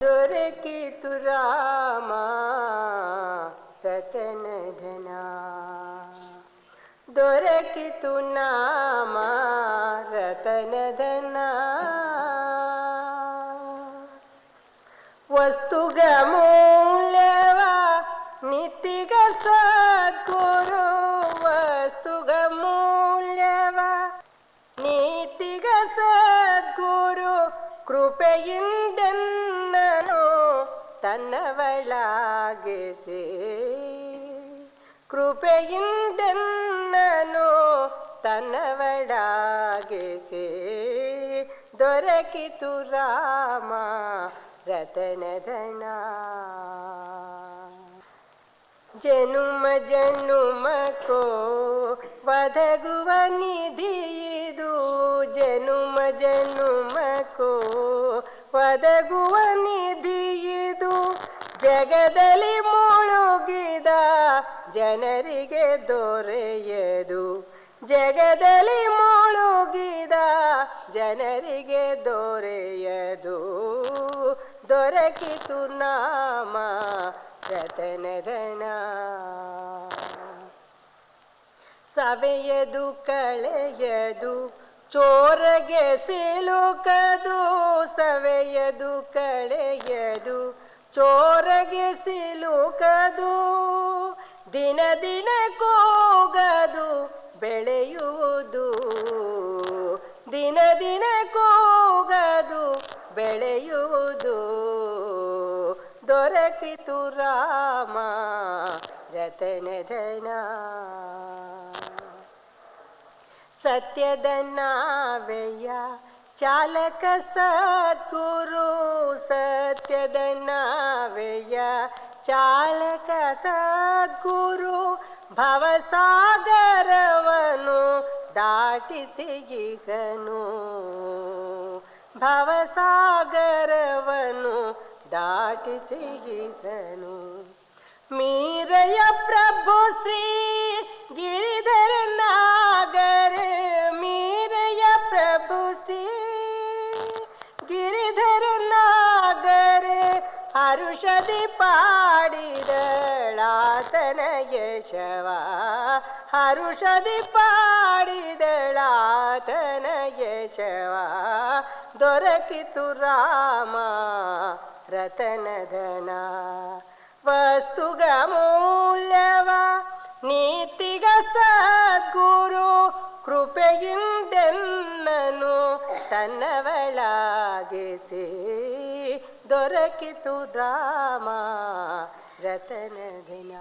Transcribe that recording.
ದೊರಕಿತು ರಾಮ ರತನ ಧನ, ದೊರಕಿತು ನಾಮ ರತನ ಧನ. ವಸ್ತುಗ ಮೂಲ್ಯವ ನಿತಿಗ ಸದ್ಗುರು, ವಸ್ತುಗ ಮೂಲ್ಯವ ನೀತಿಗ ಸದ್ಗುರು ಕೃಪೆಯಿಂದೆನ್ನನು ತನ್ನವಳಾಗಿಸಿ, ಕೃಪೆಯಿಂದೆನ್ನನು ತನ್ನವಳಾಗಿಸಿ. ದೊರಕಿತು ರಾಮ ರತನ ಧನ. ಜನುಮ ಜನುಮಕೋ ಒದಗುವ ನಿಧಿಯಿದು, ಜನುಮ ಜನುಮಕೋ ಒದಗುವ ನಿಧಿಯಿದು. ಜಗದಲ್ಲಿ ಮುಳುಗಿದ ಜನರಿಗೆ ದೊರೆಯದು, ಜಗದಲ್ಲಿ ಮುಳುಗಿದ ಜನರಿಗೆ ದೊರೆಯದು. ದೊರಕಿತು ನಾಮ ರತನ ಧನ. ಸವೆಯದು ಕಳೆಯದು ಚೋರಗೆ ಸಿಲುಕದು, ಸವೆಯದು ಕಳೆಯದು ಚೋರಗೆ ಸಿಲುಕದು. ದಿನ ದಿನ ಕೂಗದು ಬೆಳೆಯುವುದು, ದಿನ ದಿನ ಕೂಗದು ಬೆಳೆಯುವುದು. ದೊರಕಿತು ರಾಮ ರತನ ಧನ. ಸತ್ಯದ ನಾವೆಯ ಚಾಲಕ ಸದ್ಗುರು, ಸತ್ಯದ ನಾವೆಯ ಚಾಲಕ ಸದ್ಗುರು. ಭವಸಾಗರವನು ದಾಟಿಸಿಗಿಗನು, ಭವಸಾಗರವನು ದಾಟಿಸಿಗಿಗನು. ಮೀರಯ ಪ್ರಭು ಶ್ರೀ ಗಿರಿಧರ ನಾಗರ, ಮೀರಯ ಪ್ರಭು ಶ್ರೀ ಗಿರಿಧರ ನಾಗರ. ಹರುಷದಿ ಪಾಡಿದಳಾತನ ಯಶವ, ಹರುಷದಿ ಪಾಡಿದಳಾತನ ಯಶವ. ದೊರಕಿತು ರಾಮ ರತನ ಧನ. ವಸ್ತುಗ ಮೂಲ್ಯವ ನೀತಿಗ ಸದ್ಗುರು ಕೃಪೆಯಿಂದೆನ್ನನು ತನ್ನವಳಾಗಿಸಿ. ದೊರಕಿತು ರಾಮ ರತನ ಧನ.